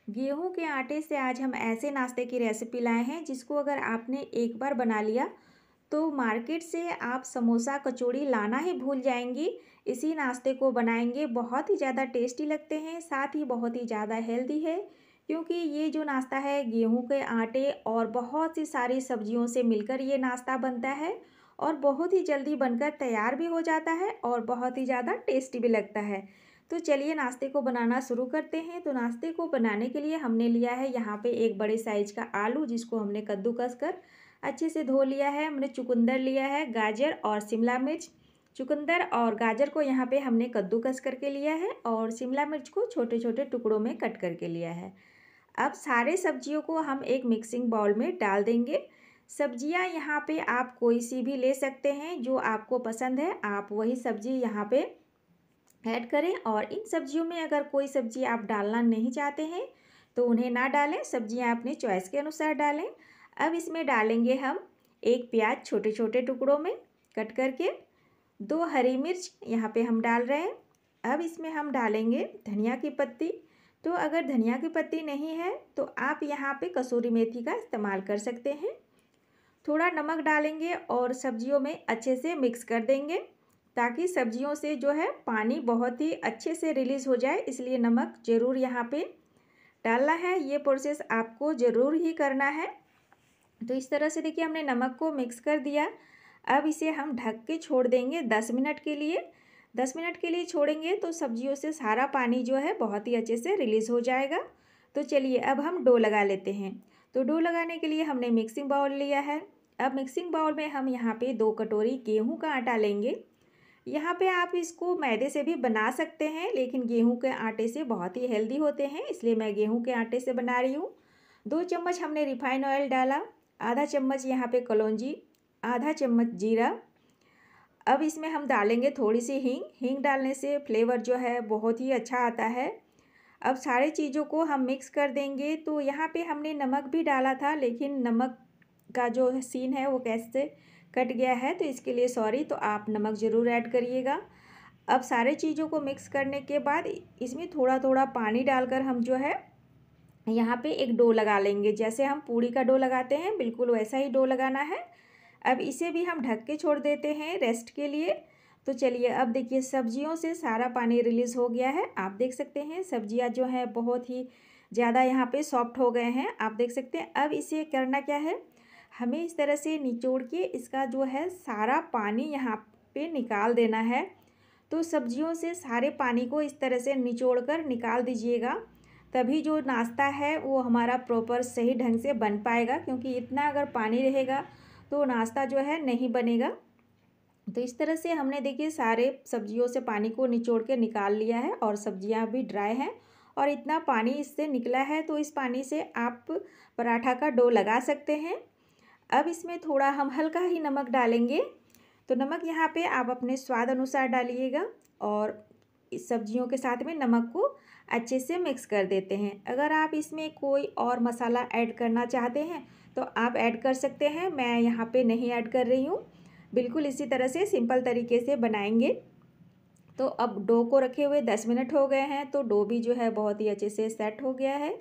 गेहूं के आटे से आज हम ऐसे नाश्ते की रेसिपी लाए हैं जिसको अगर आपने एक बार बना लिया तो मार्केट से आप समोसा कचौड़ी लाना ही भूल जाएंगी। इसी नाश्ते को बनाएंगे, बहुत ही ज़्यादा टेस्टी लगते हैं, साथ ही बहुत ही ज़्यादा हेल्दी है क्योंकि ये जो नाश्ता है गेहूं के आटे और बहुत सी सारी सब्जियों से मिलकर ये नाश्ता बनता है और बहुत ही जल्दी बनकर तैयार भी हो जाता है और बहुत ही ज़्यादा टेस्टी भी लगता है। तो चलिए नाश्ते को बनाना शुरू करते हैं। तो नाश्ते को बनाने के लिए हमने लिया है यहाँ पे एक बड़े साइज का आलू जिसको हमने कद्दूकस कर अच्छे से धो लिया है। हमने चुकंदर लिया है, गाजर और शिमला मिर्च। चुकंदर और गाजर को यहाँ पे हमने कद्दूकस करके लिया है और शिमला मिर्च को छोटे छोटे टुकड़ों में कट करके लिया है। अब सारे सब्जियों को हम एक मिक्सिंग बाउल में डाल देंगे। सब्जियां यहाँ पे आप कोई सी भी ले सकते हैं, जो आपको पसंद है आप वही सब्जी यहाँ पे ऐड करें। और इन सब्जियों में अगर कोई सब्जी आप डालना नहीं चाहते हैं तो उन्हें ना डालें, सब्जियां अपनी चॉइस के अनुसार डालें। अब इसमें डालेंगे हम एक प्याज छोटे छोटे टुकड़ों में कट करके, 2 हरी मिर्च यहाँ पे हम डाल रहे हैं। अब इसमें हम डालेंगे धनिया की पत्ती। तो अगर धनिया की पत्ती नहीं है तो आप यहाँ पे कसूरी मेथी का इस्तेमाल कर सकते हैं। थोड़ा नमक डालेंगे और सब्जियों में अच्छे से मिक्स कर देंगे ताकि सब्जियों से जो है पानी बहुत ही अच्छे से रिलीज़ हो जाए, इसलिए नमक ज़रूर यहाँ पे डालना है। ये प्रोसेस आपको ज़रूर ही करना है। तो इस तरह से देखिए हमने नमक को मिक्स कर दिया। अब इसे हम ढक के छोड़ देंगे 10 मिनट के लिए। 10 मिनट के लिए छोड़ेंगे तो सब्जियों से सारा पानी जो है बहुत ही अच्छे से रिलीज़ हो जाएगा। तो चलिए अब हम डो लगा लेते हैं। तो डो लगाने के लिए हमने मिक्सिंग बाउल लिया है। अब मिक्सिंग बाउल में हम यहाँ पे 2 कटोरी गेहूं का आटा लेंगे। यहाँ पे आप इसको मैदे से भी बना सकते हैं, लेकिन गेहूं के आटे से बहुत ही हेल्दी होते हैं, इसलिए मैं गेहूं के आटे से बना रही हूँ। 2 चम्मच हमने रिफाइंड ऑयल डाला, आधा चम्मच यहाँ पे कलौंजी, आधा चम्मच जीरा। अब इसमें हम डालेंगे थोड़ी सी हींग। हींग डालने से फ्लेवर जो है बहुत ही अच्छा आता है। अब सारी चीज़ों को हम मिक्स कर देंगे। तो यहाँ पे हमने नमक भी डाला था, लेकिन नमक का जो सीन है वो कैसे कट गया है, तो इसके लिए सॉरी। तो आप नमक ज़रूर ऐड करिएगा। अब सारे चीज़ों को मिक्स करने के बाद इसमें थोड़ा थोड़ा पानी डालकर हम जो है यहाँ पे एक डो लगा लेंगे। जैसे हम पूड़ी का डो लगाते हैं बिल्कुल वैसा ही डो लगाना है। अब इसे भी हम ढक के छोड़ देते हैं रेस्ट के लिए। तो चलिए अब देखिए सब्जियों से सारा पानी रिलीज़ हो गया है। आप देख सकते हैं सब्जियां जो है बहुत ही ज़्यादा यहाँ पे सॉफ्ट हो गए हैं, आप देख सकते हैं। अब इसे करना क्या है, हमें इस तरह से निचोड़ के इसका जो है सारा पानी यहाँ पे निकाल देना है। तो सब्जियों से सारे पानी को इस तरह से निचोड़ कर निकाल दीजिएगा, तभी जो नाश्ता है वो हमारा प्रॉपर सही ढंग से बन पाएगा, क्योंकि इतना अगर पानी रहेगा तो नाश्ता जो है नहीं बनेगा। तो इस तरह से हमने देखिए सारे सब्जियों से पानी को निचोड़ के निकाल लिया है और सब्जियां भी ड्राई हैं और इतना पानी इससे निकला है। तो इस पानी से आप पराठा का डो लगा सकते हैं। अब इसमें थोड़ा हम हल्का ही नमक डालेंगे। तो नमक यहाँ पे आप अपने स्वाद अनुसार डालिएगा और इस सब्जियों के साथ में नमक को अच्छे से मिक्स कर देते हैं। अगर आप इसमें कोई और मसाला ऐड करना चाहते हैं तो आप ऐड कर सकते हैं, मैं यहाँ पे नहीं ऐड कर रही हूँ। बिल्कुल इसी तरह से सिंपल तरीके से बनाएंगे। तो अब डो को रखे हुए 10 मिनट हो गए हैं, तो डो भी जो है बहुत ही अच्छे से सेट हो गया है।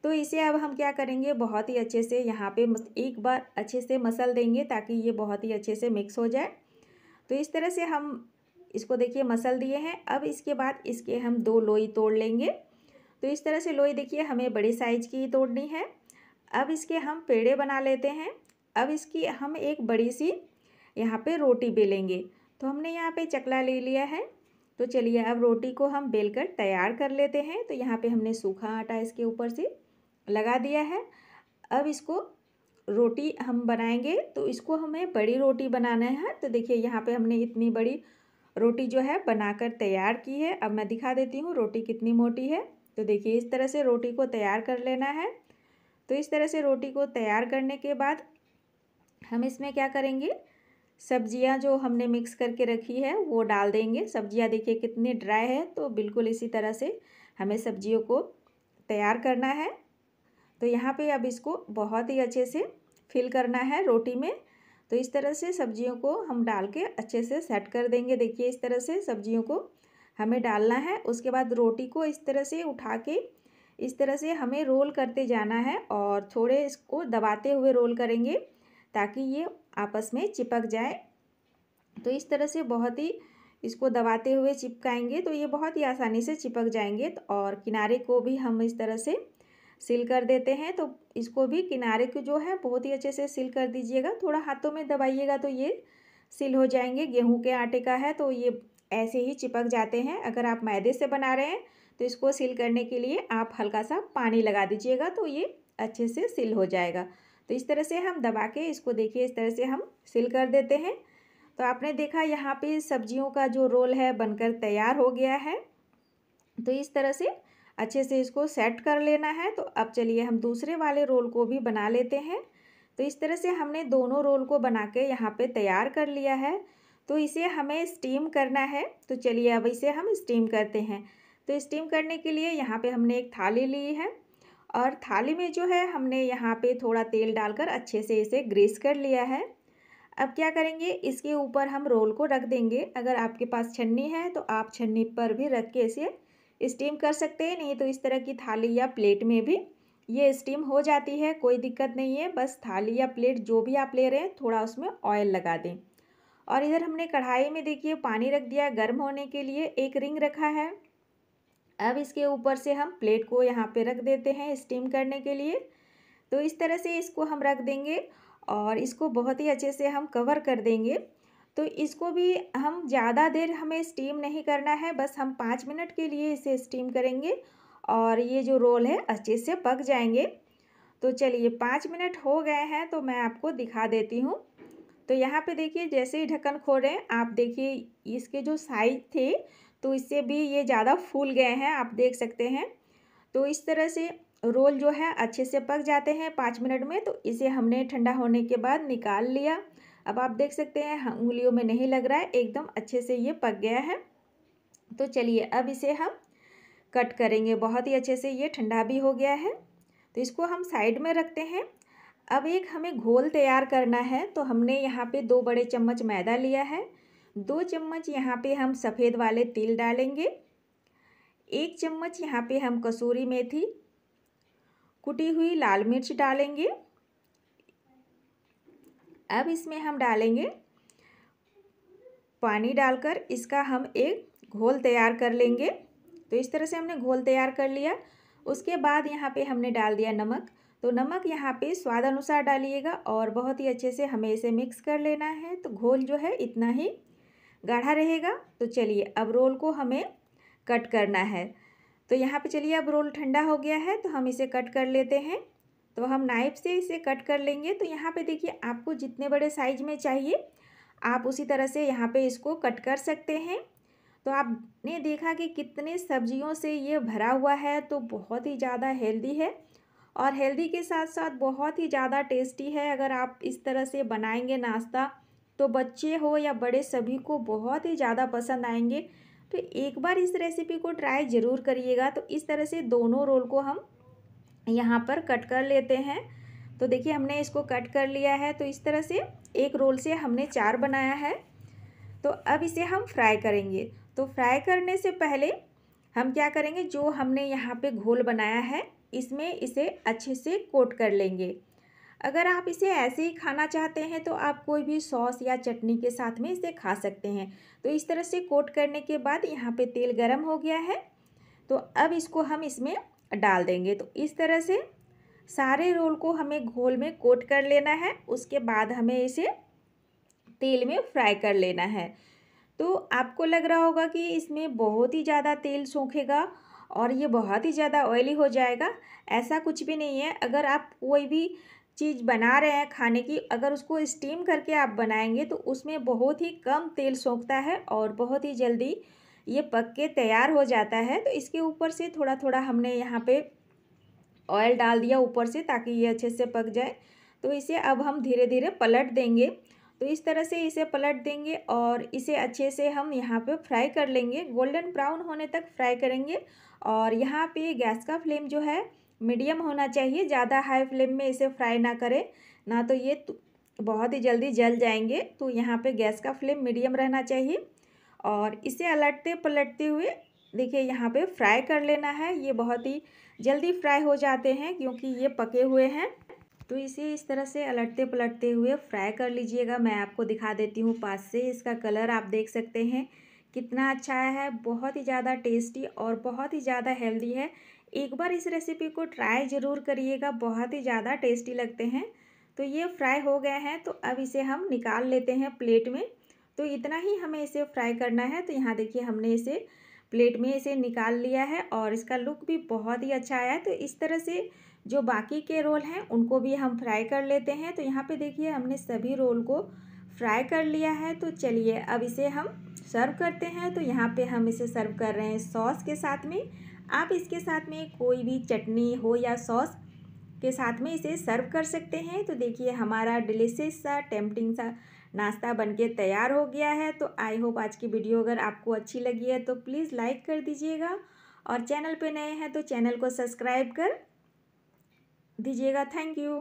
तो इसे अब हम क्या करेंगे, बहुत ही अच्छे से यहाँ पे एक बार अच्छे से मसल देंगे ताकि ये बहुत ही अच्छे से मिक्स हो जाए। तो इस तरह से हम इसको देखिए मसल दिए हैं। अब इसके बाद इसके हम 2 लोई तोड़ लेंगे। तो इस तरह से लोई देखिए हमें बड़ी साइज की तोड़नी है। अब इसके हम पेड़े बना लेते हैं। अब इसकी हम एक बड़ी सी यहाँ पे रोटी बेलेंगे। तो हमने यहाँ पे चकला ले लिया है। तो चलिए अब रोटी को हम बेलकर तैयार कर लेते हैं। तो यहाँ पे हमने सूखा आटा इसके ऊपर से लगा दिया है। अब इसको रोटी हम बनाएंगे, तो इसको हमें बड़ी रोटी बनाना है। तो देखिए यहाँ पे हमने इतनी बड़ी रोटी जो है बनाकर तैयार की है। अब मैं दिखा देती हूँ रोटी कितनी मोटी है। तो देखिए इस तरह से रोटी को तैयार कर लेना है। तो इस तरह से रोटी को तैयार करने के बाद हम इसमें क्या करेंगे, सब्जियां जो हमने मिक्स करके रखी है वो डाल देंगे। सब्जियां देखिए कितनी ड्राई है, तो बिल्कुल इसी तरह से हमें सब्जियों को तैयार करना है। तो यहाँ पे अब इसको बहुत ही अच्छे से फिल करना है रोटी में। तो इस तरह से सब्जियों को हम डाल के अच्छे से सेट कर देंगे। देखिए इस तरह से सब्जियों को हमें डालना है। उसके बाद रोटी को इस तरह से उठा के इस तरह से हमें रोल करते जाना है और थोड़े इसको दबाते हुए रोल करेंगे ताकि ये आपस में चिपक जाए। तो इस तरह से बहुत ही इसको दबाते हुए चिपकाएंगे तो ये बहुत ही आसानी से चिपक जाएंगे। और किनारे को भी हम इस तरह से सील कर देते हैं। तो इसको भी किनारे को जो है बहुत ही अच्छे से सील कर दीजिएगा, थोड़ा हाथों में दबाइएगा तो ये सील हो जाएंगे। गेहूं के आटे का है तो ये ऐसे ही चिपक जाते हैं। अगर आप मैदे से बना रहे हैं तो इसको सील करने के लिए आप हल्का सा पानी लगा दीजिएगा तो ये अच्छे से सील हो जाएगा। तो इस तरह से हम दबा के इसको देखिए इस तरह से हम सील कर देते हैं। तो आपने देखा यहाँ पे सब्जियों का जो रोल है बनकर तैयार हो गया है। तो इस तरह से अच्छे से इसको सेट कर लेना है। तो अब चलिए हम दूसरे वाले रोल को भी बना लेते हैं। तो इस तरह से हमने दोनों रोल को बना के यहाँ पे तैयार कर लिया है। तो इसे हमें स्टीम करना है। तो चलिए अब इसे हम स्टीम करते हैं। तो स्टीम करने के लिए यहाँ पे हमने एक थाली ली है और थाली में जो है हमने यहाँ पे थोड़ा तेल डालकर अच्छे से इसे ग्रीस कर लिया है। अब क्या करेंगे, इसके ऊपर हम रोल को रख देंगे। अगर आपके पास छन्नी है तो आप छन्नी पर भी रख के इसे स्टीम कर सकते हैं, नहीं तो इस तरह की थाली या प्लेट में भी ये स्टीम हो जाती है, कोई दिक्कत नहीं है। बस थाली या प्लेट जो भी आप ले रहे हैं थोड़ा उसमें ऑयल लगा दें। और इधर हमने कढ़ाई में देखिए पानी रख दिया गर्म होने के लिए, एक रिंग रखा है। अब इसके ऊपर से हम प्लेट को यहाँ पे रख देते हैं स्टीम करने के लिए। तो इस तरह से इसको हम रख देंगे और इसको बहुत ही अच्छे से हम कवर कर देंगे। तो इसको भी हम ज़्यादा देर हमें स्टीम नहीं करना है, बस हम 5 मिनट के लिए इसे स्टीम करेंगे और ये जो रोल है अच्छे से पक जाएंगे। तो चलिए 5 मिनट हो गए हैं तो मैं आपको दिखा देती हूँ। तो यहाँ पे देखिए जैसे ही ढक्कन खोलें आप देखिए इसके जो साइज थे तो इससे भी ये ज़्यादा फूल गए हैं, आप देख सकते हैं। तो इस तरह से रोल जो है अच्छे से पक जाते हैं 5 मिनट में। तो इसे हमने ठंडा होने के बाद निकाल लिया। अब आप देख सकते हैं उंगलियों में नहीं लग रहा है, एकदम अच्छे से ये पक गया है। तो चलिए अब इसे हम कट करेंगे, बहुत ही अच्छे से ये ठंडा भी हो गया है। तो इसको हम साइड में रखते हैं। अब एक हमें घोल तैयार करना है। तो हमने यहाँ पे 2 बड़े चम्मच मैदा लिया है, 2 चम्मच यहाँ पे हम सफ़ेद वाले तिल डालेंगे, 1 चम्मच यहाँ पे हम कसूरी मेथी, कुटी हुई लाल मिर्च डालेंगे। अब इसमें हम डालेंगे पानी डालकर इसका हम एक घोल तैयार कर लेंगे। तो इस तरह से हमने घोल तैयार कर लिया। उसके बाद यहाँ पे हमने डाल दिया नमक। तो नमक यहाँ पे स्वाद अनुसार डालिएगा और बहुत ही अच्छे से हमें इसे मिक्स कर लेना है। तो घोल जो है इतना ही गाढ़ा रहेगा। तो चलिए अब रोल को हमें कट करना है। तो यहाँ पे चलिए अब रोल ठंडा हो गया है तो हम इसे कट कर लेते हैं। तो हम नाइफ से इसे कट कर लेंगे। तो यहाँ पे देखिए आपको जितने बड़े साइज में चाहिए आप उसी तरह से यहाँ पे इसको कट कर सकते हैं। तो आपने देखा कि कितने सब्जियों से ये भरा हुआ है, तो बहुत ही ज़्यादा हेल्दी है और हेल्दी के साथ साथ बहुत ही ज़्यादा टेस्टी है। अगर आप इस तरह से बनाएंगे नाश्ता तो बच्चे हो या बड़े सभी को बहुत ही ज़्यादा पसंद आएंगे। तो एक बार इस रेसिपी को ट्राई ज़रूर करिएगा। तो इस तरह से दोनों रोल को हम यहाँ पर कट कर लेते हैं। तो देखिए हमने इसको कट कर लिया है। तो इस तरह से एक रोल से हमने 4 बनाया है। तो अब इसे हम फ्राई करेंगे। तो फ्राई करने से पहले हम क्या करेंगे, जो हमने यहाँ पे घोल बनाया है इसमें इसे अच्छे से कोट कर लेंगे। अगर आप इसे ऐसे ही खाना चाहते हैं तो आप कोई भी सॉस या चटनी के साथ में इसे खा सकते हैं। तो इस तरह से कोट करने के बाद यहाँ पे तेल गरम हो गया है। तो अब इसको हम इसमें डाल देंगे। तो इस तरह से सारे रोल को हमें घोल में कोट कर लेना है। उसके बाद हमें इसे तेल में फ्राई कर लेना है। तो आपको लग रहा होगा कि इसमें बहुत ही ज़्यादा तेल सोखेगा और ये बहुत ही ज़्यादा ऑयली हो जाएगा। ऐसा कुछ भी नहीं है। अगर आप कोई भी चीज़ बना रहे हैं खाने की, अगर उसको स्टीम करके आप बनाएंगे तो उसमें बहुत ही कम तेल सोखता है और बहुत ही जल्दी ये पक के तैयार हो जाता है। तो इसके ऊपर से थोड़ा थोड़ा हमने यहाँ पे ऑयल डाल दिया ऊपर से ताकि ये अच्छे से पक जाए। तो इसे अब हम धीरे धीरे पलट देंगे। तो इस तरह से इसे पलट देंगे और इसे अच्छे से हम यहाँ पे फ्राई कर लेंगे, गोल्डन ब्राउन होने तक फ्राई करेंगे। और यहाँ पे गैस का फ्लेम जो है मीडियम होना चाहिए, ज़्यादा हाई फ्लेम में इसे फ्राई ना करें, ना तो ये बहुत ही जल्दी जल जाएंगे। तो यहाँ पे गैस का फ्लेम मीडियम रहना चाहिए और इसे अलटते पलटते हुए देखिए यहाँ पे फ्राई कर लेना है। ये बहुत ही जल्दी फ्राई हो जाते हैं क्योंकि ये पके हुए हैं। तो इसे इस तरह से अलटते पलटते हुए फ्राई कर लीजिएगा। मैं आपको दिखा देती हूँ पास से। इसका कलर आप देख सकते हैं कितना अच्छा आया है। बहुत ही ज़्यादा टेस्टी और बहुत ही ज़्यादा हेल्दी है। एक बार इस रेसिपी को ट्राई ज़रूर करिएगा, बहुत ही ज़्यादा टेस्टी लगते हैं। तो ये फ्राई हो गए हैं, तो अब इसे हम निकाल लेते हैं प्लेट में। तो इतना ही हमें इसे फ्राई करना है। तो यहाँ देखिए हमने इसे प्लेट में इसे निकाल लिया है और इसका लुक भी बहुत ही अच्छा आया है। तो इस तरह से जो बाकी के रोल हैं उनको भी हम फ्राई कर लेते हैं। तो यहाँ पे देखिए हमने सभी रोल को फ्राई कर लिया है। तो चलिए अब इसे हम सर्व करते हैं। तो यहाँ पे हम इसे सर्व कर रहे हैं सॉस के साथ में। आप इसके साथ में कोई भी चटनी हो या सॉस के साथ में इसे सर्व कर सकते हैं। तो देखिए हमारा डिलीशियस सा टेम्पटिंग सा नाश्ता बनके तैयार हो गया है। तो आई होप आज की वीडियो अगर आपको अच्छी लगी है तो प्लीज़ लाइक कर दीजिएगा और चैनल पे नए हैं तो चैनल को सब्सक्राइब कर दीजिएगा। Thank you.